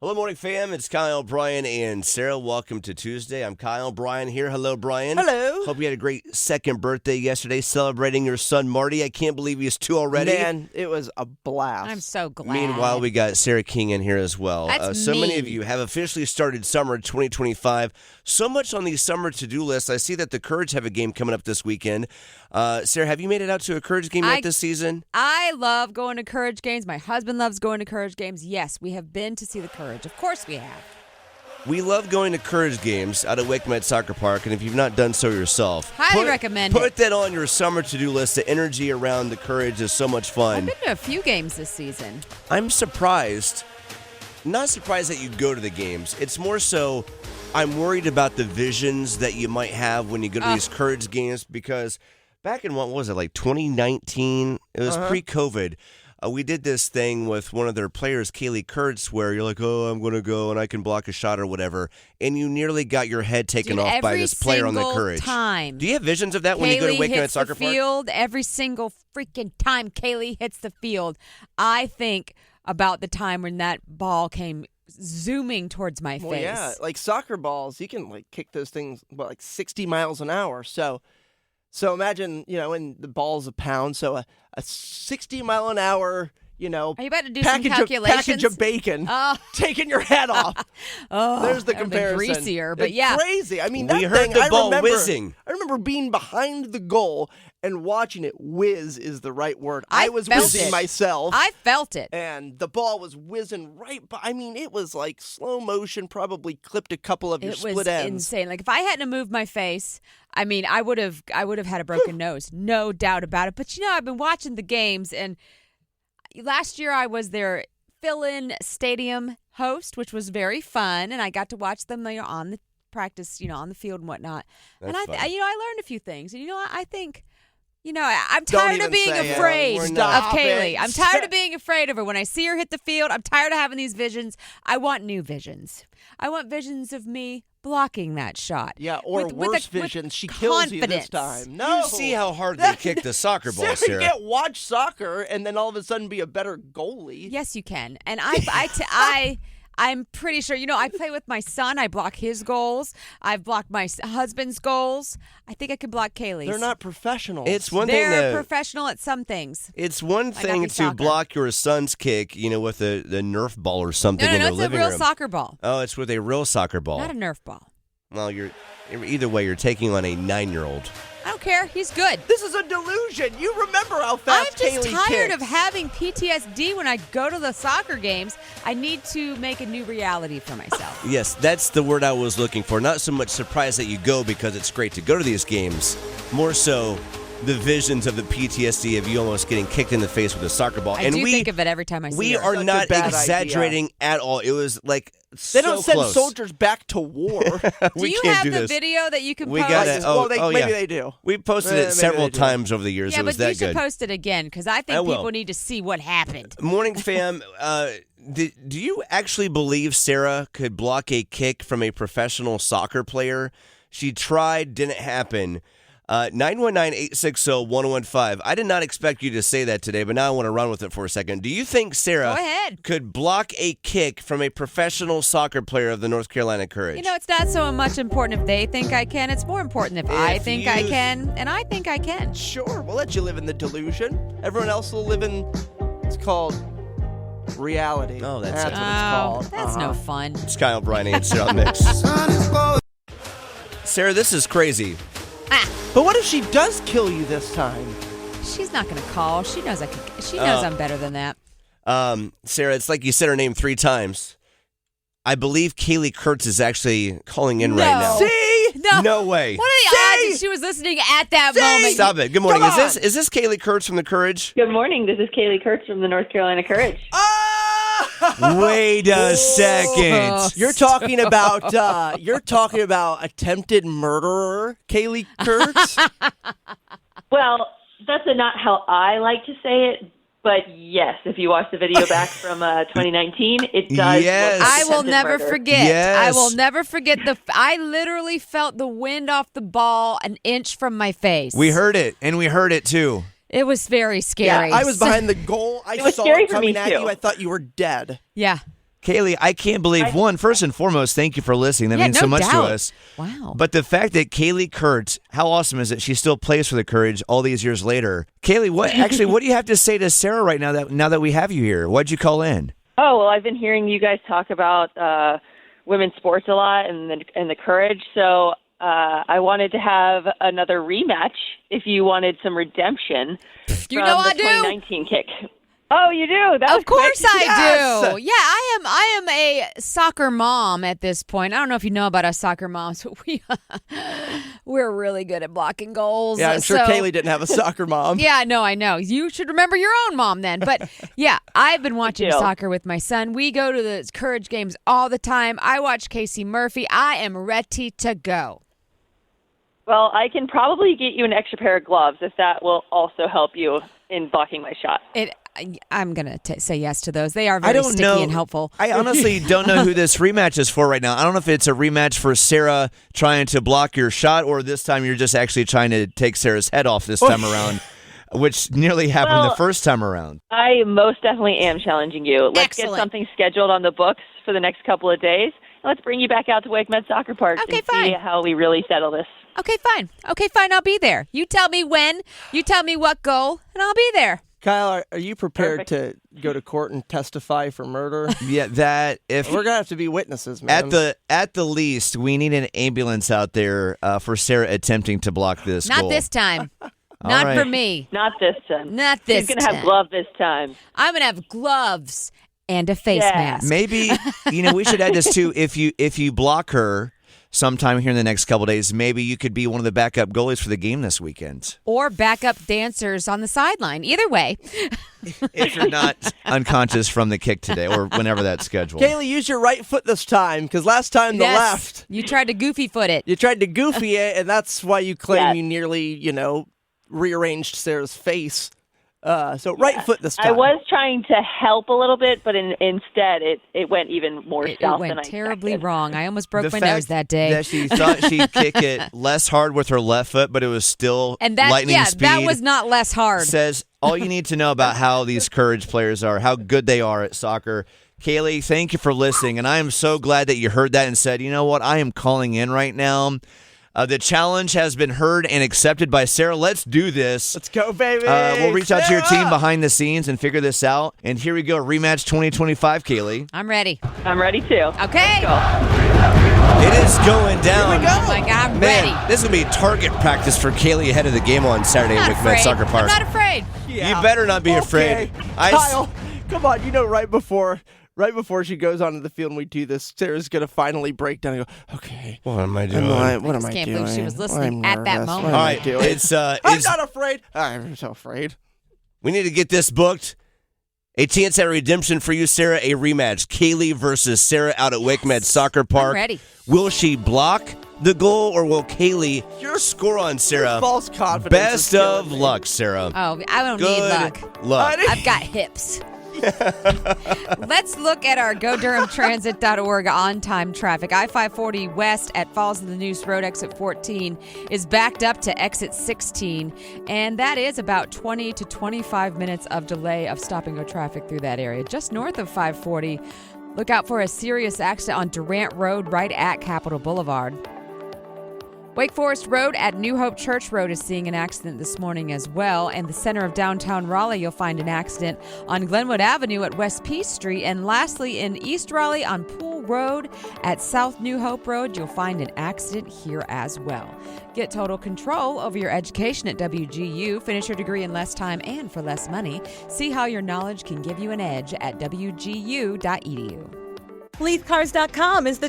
Hello, morning fam. It's Kyle, Brian, and Sarah. Welcome to Tuesday. I'm Kyle, Brian here. Hello, Brian. Hello. Hope you had a great second birthday yesterday, celebrating your son, Marty. I can't believe he's 2 already. Man, it was a blast. I'm so glad. Meanwhile, we got Sarah King in here as well. That's so me. many of you have officially started summer 2025. So much on the summer to-do list. I see that the Courage have a game coming up this weekend. Sarah, have you made it out to a Courage game yet this season? I love going to Courage games. My husband loves going to Courage games. Yes, we have been to see the Courage. Of course we have. We love going to Courage games out at Wake Met Soccer Park, and if you've not done so yourself, Highly recommend it. Put that on your summer to-do list. The energy around the Courage is so much fun. I've been to a few games this season. I'm surprised. Not surprised that you go to the games. It's more so I'm worried about the visions that you might have when you go to these Courage games, because back in, what was it, like 2019? It was pre-COVID. We did this thing with one of their players, Kaylee Kurtz, where you're like, oh, I'm going to go and I can block a shot or whatever. And you nearly got your head taken off by this player on the Courage. Time. Do you have visions of that when you go to Wake Met Soccer Park? Field every single freaking time Kaylee hits the field. I think about the time when that ball came zooming towards my face. Yeah, like soccer balls, you can like kick those things like 60 miles an hour. So imagine, when the ball's a pound, so a 60 mile an hour, Are you about to do some calculations? Package of bacon taking your head off. There's the comparison. Greasier, but it's yeah. crazy. I mean, we heard the ball whizzing. I remember being behind the goal and watching it whiz is the right word. I was felt whizzing it. myself. I felt it. And the ball was whizzing right by. I mean, it was like slow motion, probably clipped a couple of your split ends. It was insane. Like if I hadn't moved my face, I mean, I would have had a broken nose. No doubt about it. But I've been watching the games, and last year I was their fill-in stadium host, which was very fun, and I got to watch them on the practice, on the field and whatnot. That's and fun. I learned a few things. And I think, I'm tired of being say it. afraid of Stop Kaylee. it. I'm tired of being afraid of her. When I see her hit the field, I'm tired of having these visions. I want new visions. I want visions of me blocking that shot. Yeah, or worse visions. She kills you this time. No. You see how hard they kick the soccer ball, You Sarah. can't watch soccer and then all of a sudden be a better goalie. Yes, you can. And I'm pretty sure, I play with my son. I block his goals. I've blocked my husband's goals. I think I could block Kaylee's. They're not professionals. It's one They're thing professional at some things. It's one Might not thing be to soccer. block your son's kick, with the Nerf ball or something in No, their it's a living real room. soccer ball. Oh, it's with a real soccer ball. Not a Nerf ball. Well, either way, you're taking on a 9-year-old. I don't care. He's good. This is a delusion. You remember how fast I'm just Kaylee tired kicks. of having PTSD when I go to the soccer games. I need to make a new reality for myself. Yes, that's the word I was looking for. Not so much surprised that you go because it's great to go to these games. More so the visions of the PTSD of you almost getting kicked in the face with a soccer ball. I do think of it every time I see We her. are Such a not bad exaggerating at all. It was like They don't send close. soldiers back to war. We do you can't have do the this. video that you can We post? got it. Well, yeah. maybe they do. We posted it Maybe several they do. times over the years. Yeah, It was but you that should good. post it again because I I think will. people need to see what happened. Morning fam, do you actually believe Sarah could block a kick from a professional soccer player? She tried, didn't happen. 919-860-1015. I did not expect you to say that today, but now I want to run with it for a second. Do you think Sarah Go ahead. could block a kick from a professional soccer player of the North Carolina Courage? It's not so much important if they think I can. It's more important if I think I you- can, and I think I can. Sure, we'll let you live in the delusion. Everyone else will live in, it's called reality. Oh, that's what it. it's called. That's no fun. It's Kyle, Brian, and Sarah on the mix. Sarah, this is crazy. But what if she does kill you this time? She's not going to call. She knows She knows I'm better than that. Sarah, it's like you said her name 3 times. I believe Kaylee Kurtz is actually calling in right now. See? No way. What are the odds that she was listening at that moment? Stop it. Good morning. Come on. Is this Kaylee Kurtz from the Courage? Good morning. This is Kaylee Kurtz from the North Carolina Courage. Wait a second. You're talking about attempted murderer, Kaylee Kurtz? Well, that's not how I like to say it, but yes, if you watch the video back from 2019, it does. Yes. look like I will attempted never murder. forget. Yes. I will never forget I literally felt the wind off the ball an inch from my face. We heard it, and we heard it too. It was very scary. Yeah, I was behind the goal. I It was saw scary it for me, coming at too. you. I thought you were dead. Yeah. Kaylee, I can't believe, first and foremost, thank you for listening. That means no so much to doubt. us. Wow. But the fact that Kaylee Kurtz, how awesome is it? She still plays for the Courage all these years later. Kaylee, what do you have to say to Sarah right now that we have you here? Why'd you call in? Oh, well, I've been hearing you guys talk about women's sports a lot and the Courage, so I wanted to have another rematch if you wanted some redemption You from know the I do. 2019 kick. Oh, you do? That was Of course quick. I do. Yeah, I am a soccer mom at this point. I don't know if you know about us soccer moms, but we're really good at blocking goals. Yeah, I'm sure So- Kaylee didn't have a soccer mom. Yeah, no, I know. You should remember your own mom then. But yeah, I've been watching too. soccer with my son. We go to the Courage games all the time. I watch Casey Murphy. I am ready to go. Well, I can probably get you an extra pair of gloves if that will also help you in blocking my shot. I'm going to say yes to those. They are I very don't sticky know. and helpful. I honestly don't know who this rematch is for right now. I don't know if it's a rematch for Sarah trying to block your shot, or this time you're just actually trying to take Sarah's head off this time around, which nearly happened the first time around. I most definitely am challenging you. Let's Excellent. get something scheduled on the books for the next couple of days. And let's bring you back out to Wake Med Soccer Park Okay, and see fine. how we really settle this. Okay, fine. I'll be there. You tell me when, you tell me what goal, and I'll be there. Kyle, are you prepared to go to court and testify for murder? Yeah, that if We're gonna have to be witnesses, man. at the least, we need an ambulance out there for Sarah attempting to block this Not goal. this time. Not right. for me. Not this time. Not this She's going to time. have glove this time. I'm going to have gloves and a face Yeah. mask. Maybe we should add this too. If you block her sometime here in the next couple of days, maybe you could be one of the backup goalies for the game this weekend. Or backup dancers on the sideline. Either way. If you're not unconscious from the kick today or whenever that's scheduled. Kaylee, use your right foot this time, because last time the Yes. left. You tried to goofy foot it. You tried to goofy it, and that's why you claim Yes. you nearly, rearranged Sarah's face. So right foot this time. I was trying to help a little bit, but instead it went even more It south than went I terribly expected. wrong. I almost broke The my fact nose that day. that she thought she'd kick it less hard with her left foot, but it was still and that, lightning speed. that was not less hard. Says all you need to know about how these Courage players are, how good they are at soccer. Kaylee, thank you for listening, and I am so glad that you heard that and said, you know what, I am calling in right now. The challenge has been heard and accepted by Sarah. Let's do this. Let's go, baby. We'll reach out to your Sarah! team behind the scenes and figure this out. And here we go, rematch 2025, Kaylee. I'm ready. I'm ready too. Okay. Go. It is going down. Here we go. Oh my God, I'm Man, ready. this is going to be target practice for Kaylee ahead of the game on Saturday I'm at not Wickman afraid. Soccer Park. I'm not afraid. Yeah. You better not be afraid. Okay. I- Kyle, come on. Right before she goes onto the field and we do this, Sarah's going to finally break down and go, okay. What am I doing? What am just I can't doing? believe she was listening I'm at that nervous. moment. What All am I right, doing? it's I'm not afraid. I'm so afraid. We need to get this booked. A chance at redemption for you, Sarah. A rematch. Kaylee versus Sarah out at Wake Med Soccer Park. ready. Will she block the goal or will Kaylee score on Sarah? False confidence. Best is killing of me. luck, Sarah. Oh, I don't Good need luck. luck. I've got hips. Let's look at our GoDurhamTransit.org on-time traffic. I-540 west at Falls of the Neuse Road, exit 14, is backed up to exit 16, and that is about 20 to 25 minutes of delay of stop-and-go traffic through that area. Just north of 540, look out for a serious accident on Durant Road right at Capitol Boulevard. Wake Forest Road at New Hope Church Road is seeing an accident this morning as well. And the center of downtown Raleigh, you'll find an accident on Glenwood Avenue at West Peace Street. And lastly, in East Raleigh on Pool Road at South New Hope Road, you'll find an accident here as well. Get total control over your education at WGU. Finish your degree in less time and for less money. See how your knowledge can give you an edge at WGU.edu. LeafCars.com is the